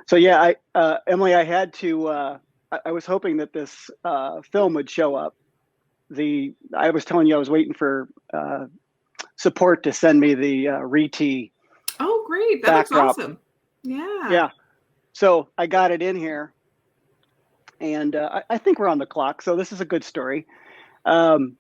So yeah, Emily, I had to. I was hoping that this film would show up. I was telling you I was waiting for support to send me the RET Oh, great! That looks backdrop. awesome. Yeah. Yeah, so I got it in here, and I think we're on the clock. So this is a good story. Um,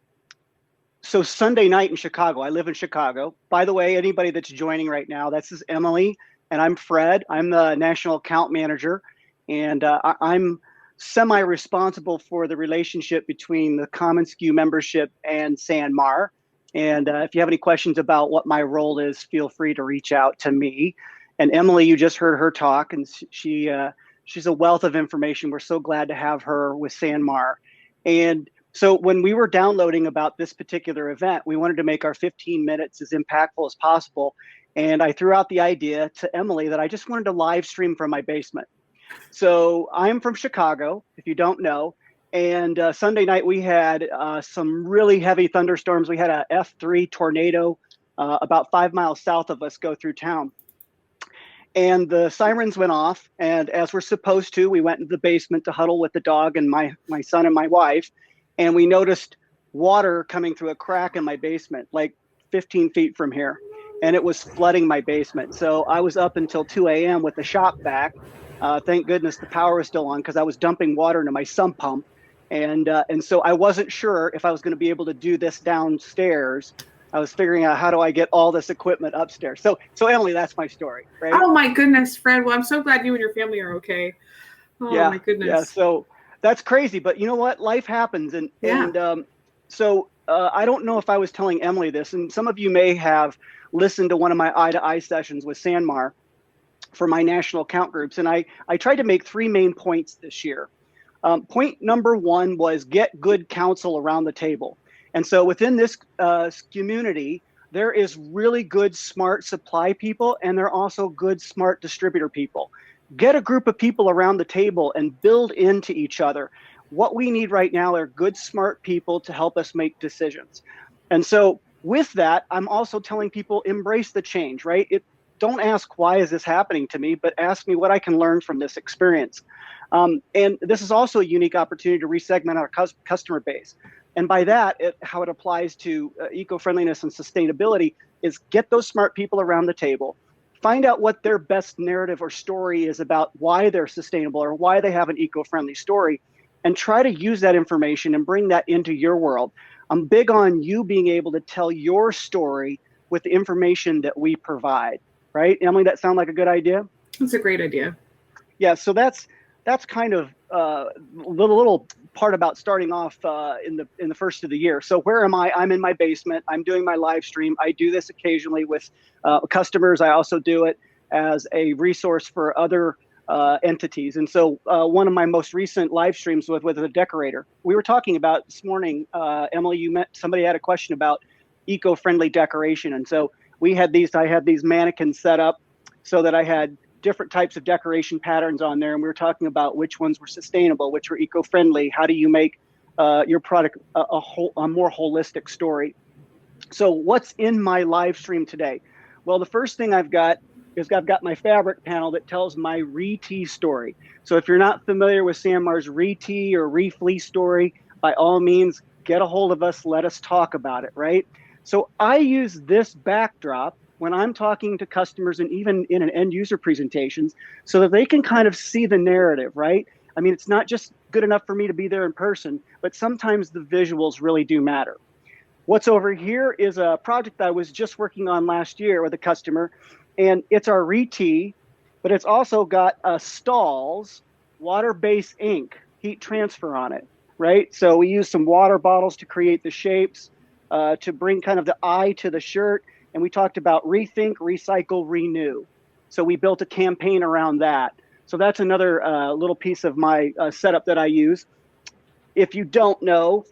so Sunday night in Chicago, I live in Chicago. By the way, anybody that's joining right now, this is Emily, and I'm Fred. I'm the national account manager, and I'm semi-responsible for the relationship between the commonsku membership and SanMar. And if you have any questions about what my role is, feel free to reach out to me. And Emily, you just heard her talk, and she's a wealth of information. We're so glad to have her with SanMar. And so when we were downloading about this particular event, we wanted to make our 15 minutes as impactful as possible. And I threw out the idea to Emily that I just wanted to live stream from my basement. So I'm from Chicago, if you don't know. And Sunday night we had some really heavy thunderstorms. We had a F3 tornado about 5 miles south of us go through town. And the sirens went off. And as we're supposed to, we went into the basement to huddle with the dog and my son and my wife. And we noticed water coming through a crack in my basement, like 15 feet from here. And it was flooding my basement. So I was up until 2 a.m. with the shop vac. Thank goodness the power was still on because I was dumping water into my sump pump. And so I wasn't sure if I was going to be able to do this downstairs. I was figuring out how do I get all this equipment upstairs. So Emily, that's my story, right? Oh my goodness, Fred. Well, I'm so glad you and your family are okay. Oh yeah, my goodness. Yeah, so that's crazy, but you know what? Life happens. So I don't know if I was telling Emily this, and some of you may have listened to one of my eye-to-eye sessions with SanMar for my national account groups. And I tried to make 3 main points this year. Point number 1 was get good counsel around the table. And so within this community, there is really good, smart supply people, and there are also good, smart distributor people. Get a group of people around the table and build into each other. What we need right now are good, smart people to help us make decisions. And so with that, I'm also telling people embrace the change, right? Don't ask why is this happening to me, but ask me what I can learn from this experience. And this is also a unique opportunity to resegment our customer base. And by that, how it applies to eco-friendliness and sustainability is get those smart people around the table, find out what their best narrative or story is about why they're sustainable or why they have an eco-friendly story, and try to use that information and bring that into your world. I'm big on you being able to tell your story with the information that we provide, right? Emily, that sound like a good idea? It's a great idea. Yeah, so that's kind of a little part about starting off in the first of the year. So where am I? I'm in my basement. I'm doing my live stream. I do this occasionally with customers. I also do it as a resource for other entities. And so one of my most recent live streams was with a decorator. We were talking about this morning, Emily, somebody had a question about eco-friendly decoration. And so I had these mannequins set up so that I had different types of decoration patterns on there. And we were talking about which ones were sustainable, which were eco-friendly. How do you make your product a more holistic story? So what's in my live stream today? Well, the first thing I've got my fabric panel that tells my RET story. So if you're not familiar with SanMar's RET or refleece story, by all means, get a hold of us. Let us talk about it, right? So I use this backdrop when I'm talking to customers and even in an end user presentations so that they can kind of see the narrative, right? I mean, it's not just good enough for me to be there in person, but sometimes the visuals really do matter. What's over here is a project that I was just working on last year with a customer, and it's our RET, but it's also got Stahl's water-based ink, heat transfer on it, right? So we use some water bottles to create the shapes, to bring kind of the eye to the shirt. And we talked about rethink, recycle, renew. So we built a campaign around that. So that's another little piece of my setup that I use. If you don't know,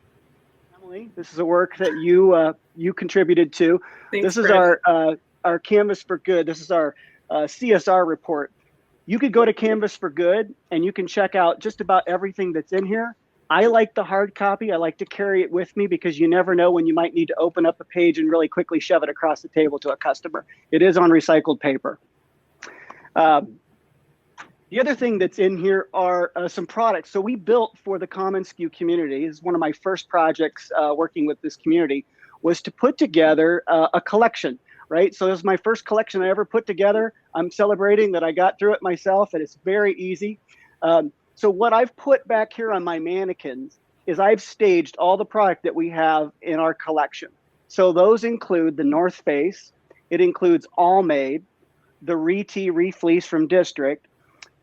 Emily, this is a work that you contributed to. Thanks, this is Fred. our Canvas for Good. This is our CSR report. You could go to Canvas for Good and you can check out just about everything that's in here. I like the hard copy. I like to carry it with me because you never know when you might need to open up a page and really quickly shove it across the table to a customer. It is on recycled paper. The other thing that's in here are some products. So we built for the commonsku community. This is one of my first projects working with this community, was to put together a collection, right? So this is my first collection I ever put together. I'm celebrating that I got through it myself, and it's very easy. So what I've put back here on my mannequins is I've staged all the product that we have in our collection. So those include the North Face, it includes All Made, the Refleece from District,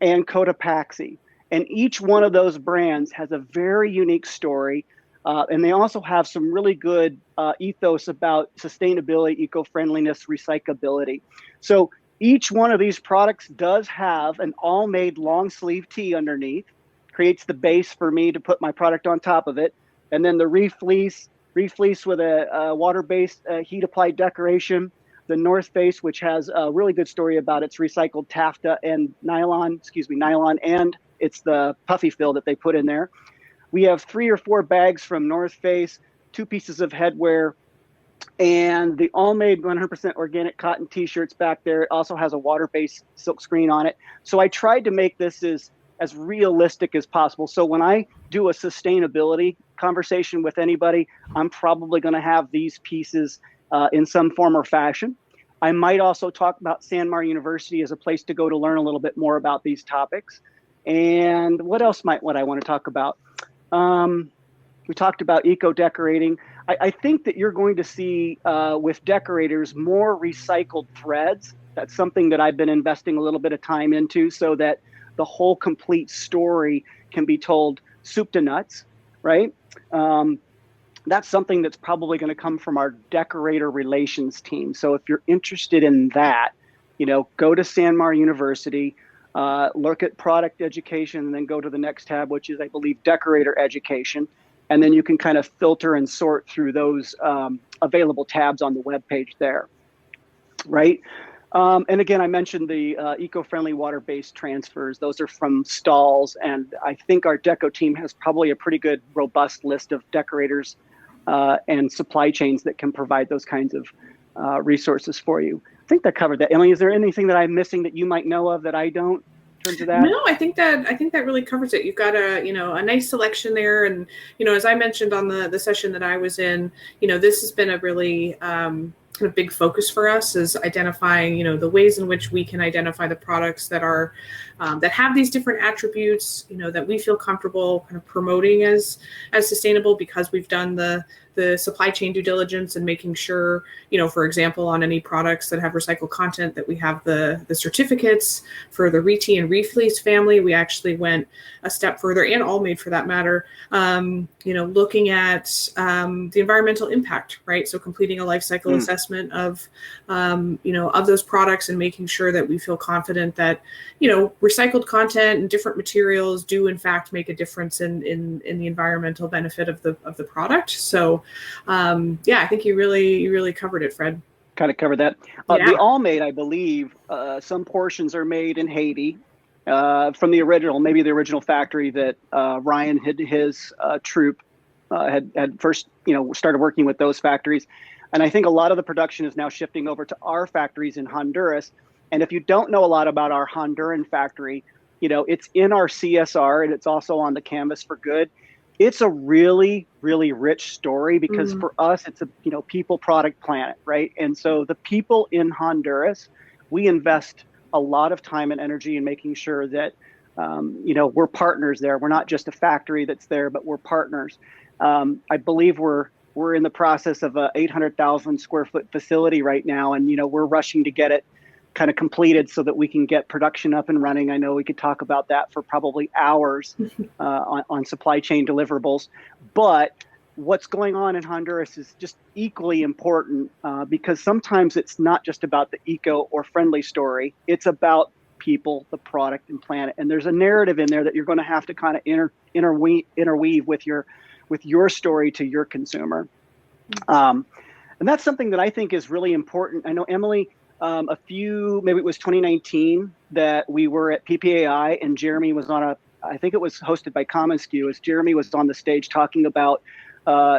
and Cotopaxi. And each one of those brands has a very unique story. And they also have some really good ethos about sustainability, eco-friendliness, recyclability. So each one of these products does have an all-made long sleeve tee underneath, creates the base for me to put my product on top of it. And then the Refleece with a water-based heat-applied decoration. The North Face, which has a really good story about its recycled taffeta and nylon, and it's the puffy fill that they put in there. We have 3 or 4 bags from North Face, 2 pieces of headwear, and the all-made 100% organic cotton t-shirts back there. It also has a water-based silk screen on it. So I tried to make this as realistic as possible. So when I do a sustainability conversation with anybody, I'm probably going to have these pieces in some form or fashion. I might also talk about SanMar University as a place to go to learn a little bit more about these topics. And what else might I want to talk about? We talked about eco decorating. I think that you're going to see with decorators more recycled threads. That's something that I've been investing a little bit of time into so that the whole complete story can be told soup to nuts, right? That's something that's probably going to come from our decorator relations team. So if you're interested in that, go to SanMar University, look at product education, and then go to the next tab, which is, I believe, decorator education. And then you can kind of filter and sort through those available tabs on the webpage there, right? And again, I mentioned the eco-friendly water-based transfers. Those are from stalls. And I think our deco team has probably a pretty good, robust list of decorators and supply chains that can provide those kinds of resources for you. I think that covered that. Emily, is there anything that I'm missing that you might know of that I don't in terms of that? No, I think that really covers it. You've got a nice selection there. And, as I mentioned on the session that I was in, this has been a really kind of big focus for us, is identifying, the ways in which we can identify the products that are that have these different attributes, that we feel comfortable kind of promoting as sustainable, because we've done the supply chain due diligence and making sure, for example, on any products that have recycled content, that we have the certificates for the Re-Tee and Refleece family. We actually went a step further, and All Made for that matter, looking at the environmental impact, right? So completing a life cycle assessment of those products, and making sure that we feel confident that, recycled content and different materials do in fact make a difference in the environmental benefit of the product. So I think you really covered it, Fred. Kind of covered that. The All Made, I believe, some portions are made in Haiti from the original factory that Ryan had his troop had first started working with those factories. And I think a lot of the production is now shifting over to our factories in Honduras. And if you don't know a lot about our Honduran factory, it's in our CSR, and it's also on the Canvas for Good. It's a really, really rich story, because for us, it's a people, product, planet, right? And so the people in Honduras, we invest a lot of time and energy in making sure that we're partners there. We're not just a factory that's there, but we're partners. I believe we're in the process of a 800,000 square foot facility right now, and we're rushing to get it kind of completed so that we can get production up and running. I know we could talk about that for probably hours on supply chain deliverables, but what's going on in Honduras is just equally important because sometimes it's not just about the eco or friendly story. It's about people, the product, and planet. And there's a narrative in there that you're going to have to kind of interweave with your story to your consumer. And that's something that I think is really important. I know, Emily, maybe it was 2019 that we were at PPAI, and Jeremy was I think it was hosted by commonsku, as Jeremy was on the stage talking about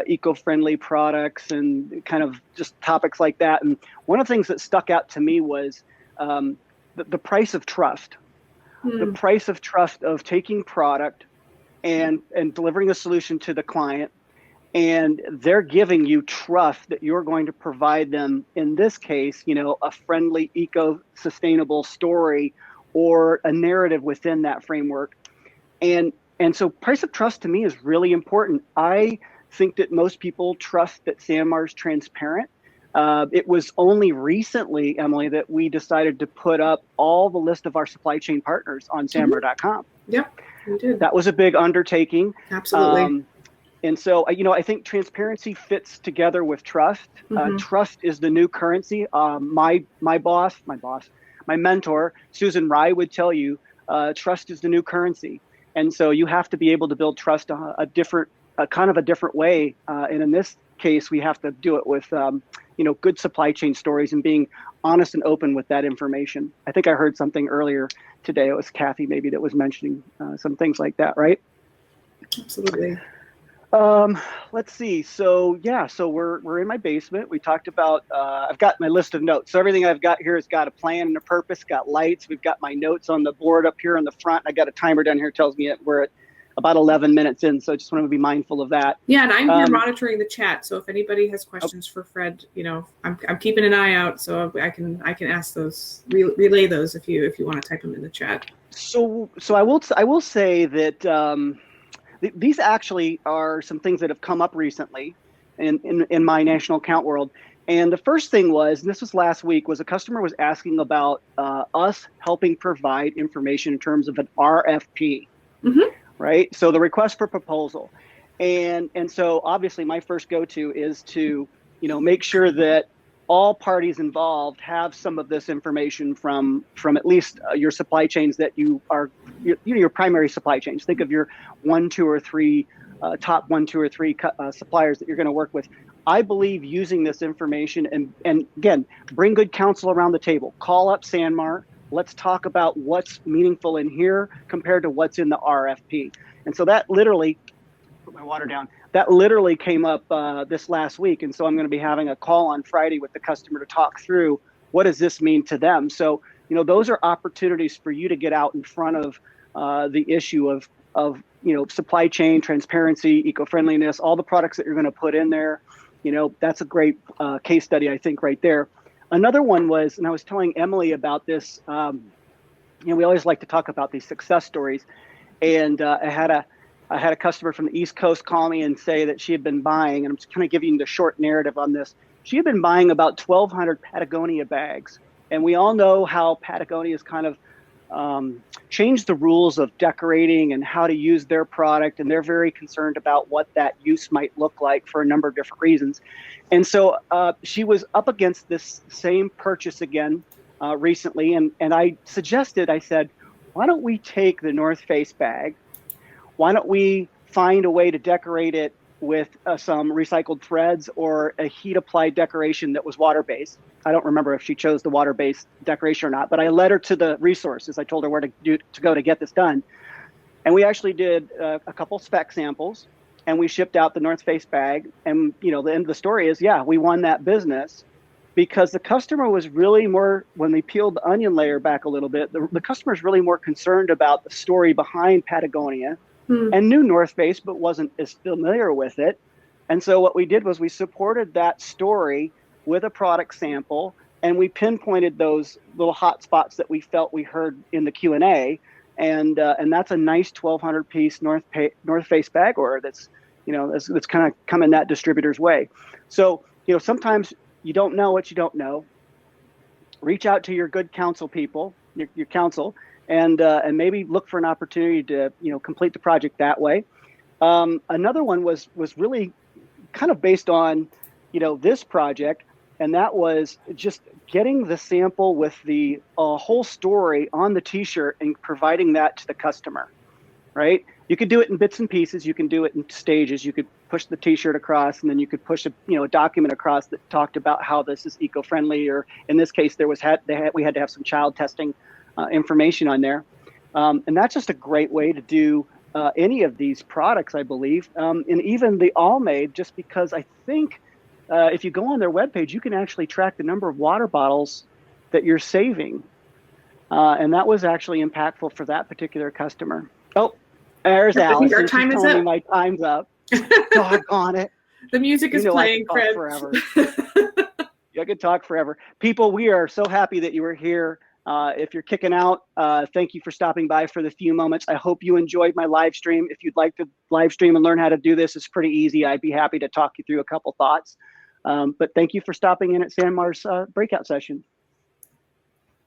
eco-friendly products and kind of just topics like that. And one of the things that stuck out to me was the price of trust, the price of trust of taking product and delivering a solution to the client, and they're giving you trust that you're going to provide them, in this case, a friendly, eco-sustainable story or a narrative within that framework. And so price of trust to me is really important. I think that most people trust that SanMar is transparent. It was only recently, Emily, that we decided to put up all the list of our supply chain partners on SanMar.com. Yep, we did. That was a big undertaking. Absolutely. And so, I think transparency fits together with trust. Trust is the new currency. My mentor, Susan Rye, would tell you, trust is the new currency. And so you have to be able to build trust a different way. And in this case, we have to do it with, good supply chain stories and being honest and open with that information. I think I heard something earlier today. It was Kathy maybe that was mentioning some things like that, right? Absolutely. Let's see. So we're in my basement. We talked about, I've got my list of notes. So everything I've got here has got a plan and a purpose, got lights. We've got my notes on the board up here in the front. I got a timer down here that tells me we're at about 11 minutes in. So I just want to be mindful of that. Yeah. And I'm here monitoring the chat. So if anybody has questions for Fred, I'm keeping an eye out, so I can ask those, relay those if you want to type them in the chat. So I will say that, these actually are some things that have come up recently in my national account world. And the first thing was, and this was last week, was a customer was asking about us helping provide information in terms of an RFP, right? So the request for proposal. And so obviously my first go-to is to, make sure that all parties involved have some of this information from at least your supply chains that you are, your primary supply chains. Think of your top 1, 2, or 3 suppliers that you're going to work with. I believe using this information and again, bring good counsel around the table. Call up SanMar. Let's talk about what's meaningful in here compared to what's in the RFP. And so that literally, put my water down. That literally came up this last week. And so I'm going to be having a call on Friday with the customer to talk through what does this mean to them. So, those are opportunities for you to get out in front of the issue of supply chain, transparency, eco-friendliness, all the products that you're going to put in there. That's a great case study, I think, right there. Another one was, and I was telling Emily about this, we always like to talk about these success stories. And I had a customer from the East Coast call me and say that she had been buying, and I'm just kind of giving you the short narrative on this. She had been buying about 1,200 Patagonia bags. And we all know how Patagonia has kind of changed the rules of decorating and how to use their product. And they're very concerned about what that use might look like for a number of different reasons. And so she was up against this same purchase again recently. And I said, why don't we take the North Face bag? Why don't we find a way to decorate it with some recycled threads or a heat applied decoration that was water-based? I don't remember if she chose the water-based decoration or not, but I led her to the resources. I told her where to go to get this done. And we actually did a couple spec samples, and we shipped out the North Face bag. And, the end of the story is, we won that business because the customer was really more, when we peeled the onion layer back a little bit, the customer is really more concerned about the story behind Patagonia and knew North Face, but wasn't as familiar with it. And so what we did was we supported that story with a product sample, and we pinpointed those little hot spots that we felt we heard in the Q&A. And that's a nice 1,200 piece North Face bag order that's kind of coming that distributor's way. So, sometimes you don't know what you don't know. Reach out to your good counsel people, your counsel, and maybe look for an opportunity to complete the project that way. Another one was really kind of based on this project, and that was just getting the sample with the whole story on the T-shirt and providing that to the customer. Right? You could do it in bits and pieces. You can do it in stages. You could push the T-shirt across, and then you could push a document across that talked about how this is eco-friendly, or in this case, we had to have some child testing information on there. And that's just a great way to do any of these products, I believe. And even the All Made, just because I think if you go on their webpage, you can actually track the number of water bottles that you're saving. And that was actually impactful for that particular customer. Oh, there's I think our Allison. time She's is telling me up. my time's up. Doggone it. The music is I could playing, talk Fred. forever. I could talk forever. People, we are so happy that you were here. If you're kicking out, thank you for stopping by for the few moments. I hope you enjoyed my live stream. If you'd like to live stream and learn how to do this, it's pretty easy. I'd be happy to talk you through a couple thoughts. But thank you for stopping in at SanMar's breakout session.